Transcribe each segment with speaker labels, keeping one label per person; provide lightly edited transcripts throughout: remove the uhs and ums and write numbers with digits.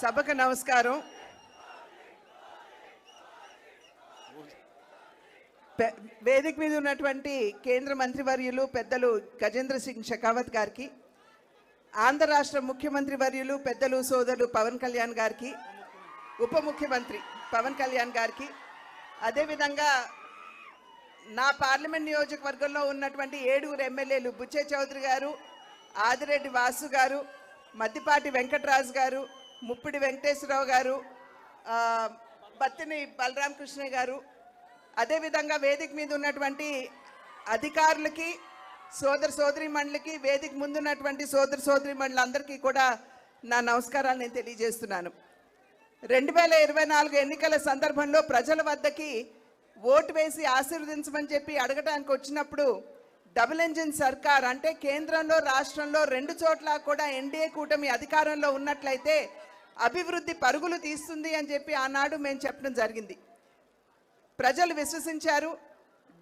Speaker 1: సభకు నమస్కారం. వేదిక మీద ఉన్నటువంటి కేంద్ర మంత్రివర్యులు పెద్దలు గజేంద్ర సింగ్ షెకావత్ గారికి, ఆంధ్ర రాష్ట్ర ముఖ్యమంత్రి వర్యులు పెద్దలు సోదరులు పవన్ కళ్యాణ్ గారికి, ఉప ముఖ్యమంత్రి పవన్ కళ్యాణ్ గారికి, అదేవిధంగా నా పార్లమెంట్ నియోజకవర్గంలో ఉన్నటువంటి 7 ఎమ్మెల్యేలు బుచ్చే చౌదరి గారు, ఆదిరెడ్డి వాసు గారు, మద్దిపాటి వెంకటరాజు గారు, ముప్పిడి వెంకటేశ్వరరావు గారు, బత్తిని బలరామకృష్ణ గారు, అదేవిధంగా వేదిక మీద ఉన్నటువంటి అధికారులకి, సోదరీమణులకి, వేదిక ముందున్నటువంటి సోదరీమణులందరికీ కూడా నా నమస్కారాలు నేను తెలియజేస్తున్నాను. 2024 ఎన్నికల సందర్భంలో ప్రజల వద్దకి ఓటు వేసి ఆశీర్వదించమని చెప్పి అడగడానికి వచ్చినప్పుడు డబుల్ ఇంజిన్ సర్కార్ అంటే కేంద్రంలో రాష్ట్రంలో 2 చోట్ల కూడా ఎన్డీఏ కూటమి అధికారంలో ఉన్నట్లయితే అభివృద్ధి పరుగులు తీస్తుంది అని చెప్పి ఆనాడు మేము చెప్పడం జరిగింది. ప్రజలు విశ్వసించారు.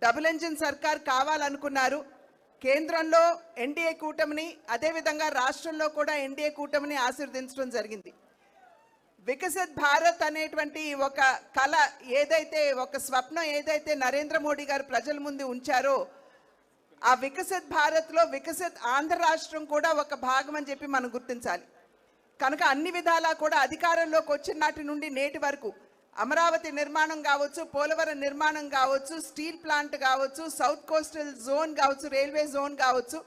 Speaker 1: డబుల్ ఇంజిన్ సర్కార్ కావాలనుకున్నారు. కేంద్రంలో ఎన్డీఏ కూటమిని, అదేవిధంగా రాష్ట్రంలో కూడా ఎన్డీఏ కూటమిని ఆశీర్వదించడం జరిగింది. వికసిత్ భారత్ అనేటువంటి ఒక కళ ఏదైతే, ఒక స్వప్నం ఏదైతే నరేంద్ర మోడీ గారు ప్రజల ముందు ఉంచారో, ఆ వికసిత్ భారత్లో వికసిత్ ఆంధ్ర రాష్ట్రం కూడా ఒక భాగం అని చెప్పి మనం గుర్తించాలి. కనుక అన్ని విధాలా కూడా అధికారంలోకి వచ్చిన నాటి నుండి నేటి వరకు అమరావతి నిర్మాణం కావచ్చు, పోలవరం నిర్మాణం కావచ్చు, స్టీల్ ప్లాంట్ కావచ్చు, సౌత్ కోస్టల్ జోన్ కావచ్చు, రైల్వే జోన్ కావచ్చు,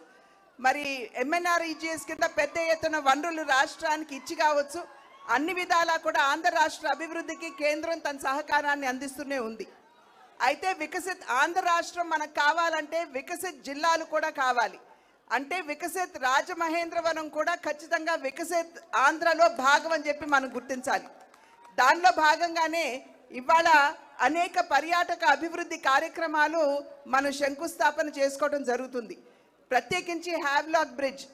Speaker 1: మరి ఎంఎన్ఆర్ఈజీఎస్ కింద పెద్ద ఎత్తున వనరులు రాష్ట్రానికి ఇచ్చి కావచ్చు, అన్ని విధాలా కూడా ఆంధ్ర రాష్ట్ర అభివృద్ధికి కేంద్రం తన సహకారాన్ని అందిస్తూనే ఉంది. అయితే వికసిత్ ఆంధ్ర రాష్ట్రం మనకు కావాలంటే వికసిత్ జిల్లాలు కూడా కావాలి. అంటే వికసిత్ రాజమహేంద్రవరం కూడా ఖచ్చితంగా వికసిత్ ఆంధ్రలో భాగం అని చెప్పి మనం గుర్తించాలి. దానిలో భాగంగానే ఇవాళ అనేక పర్యాటక అభివృద్ధి కార్యక్రమాలు మనం శంకుస్థాపన చేసుకోవడం జరుగుతుంది. ప్రత్యేకించి హ్యావ్లాక్ బ్రిడ్జ్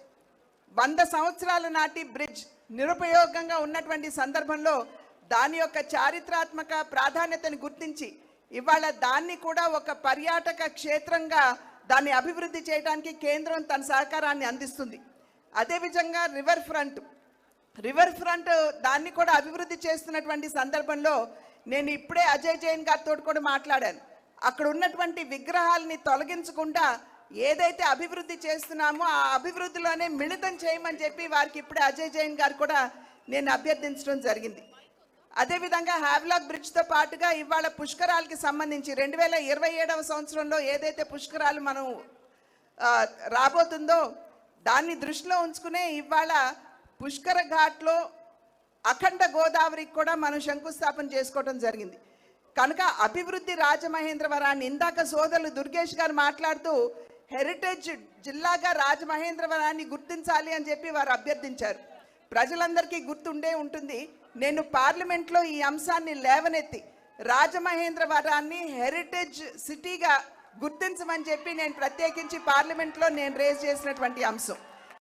Speaker 1: 100 సంవత్సరాల నాటి బ్రిడ్జ్ నిరుపయోగంగా ఉన్నటువంటి సందర్భంలో దాని యొక్క చారిత్రాత్మక ప్రాధాన్యతను గుర్తించి ఇవాళ దాన్ని కూడా ఒక పర్యాటక క్షేత్రంగా దాన్ని అభివృద్ధి చేయడానికి కేంద్రం తన సహకారాన్ని అందిస్తుంది. అదేవిధంగా రివర్ ఫ్రంట్ దాన్ని కూడా అభివృద్ధి చేస్తున్నటువంటి సందర్భంలో నేను ఇప్పుడే అజయ్ జైన్ గారితో కూడా మాట్లాడాను. అక్కడ ఉన్నటువంటి విగ్రహాలని తొలగించకుండా ఏదైతే అభివృద్ధి చేస్తున్నామో ఆ అభివృద్ధిలోనే మిళితం చేయమని చెప్పి వారికి ఇప్పుడే అజయ్ జైన్ గారు కూడా నేను అభ్యర్థించడం జరిగింది. అదేవిధంగా హ్యావ్లాక్ బ్రిడ్జ్తో పాటుగా ఇవాళ పుష్కరాలకి సంబంధించి 2027వ సంవత్సరంలో ఏదైతే పుష్కరాలు మనం రాబోతుందో దాన్ని దృష్టిలో ఉంచుకునే ఇవాళ పుష్కర ఘాట్లో అఖండ గోదావరికి కూడా మనం శంకుస్థాపన చేసుకోవడం జరిగింది. కనుక అభివృద్ధి రాజమహేంద్రవరాన్ని ఇందాక సోదరులు దుర్గేష్ గారు మాట్లాడుతూ హెరిటేజ్ జిల్లాగా రాజమహేంద్రవరాన్ని గుర్తించాలి అని చెప్పి వారు అభ్యర్థించారు. ప్రజలందరికీ గుర్తుండే ఉంటుంది. నేను పార్లమెంట్లో ఈ అంశాన్ని లేవనెత్తి రాజమహేంద్రవరాన్ని హెరిటేజ్ సిటీగా గుర్తించమని చెప్పి నేను ప్రత్యేకించి పార్లమెంట్లో నేను రేజ్ చేసినటువంటి అంశం.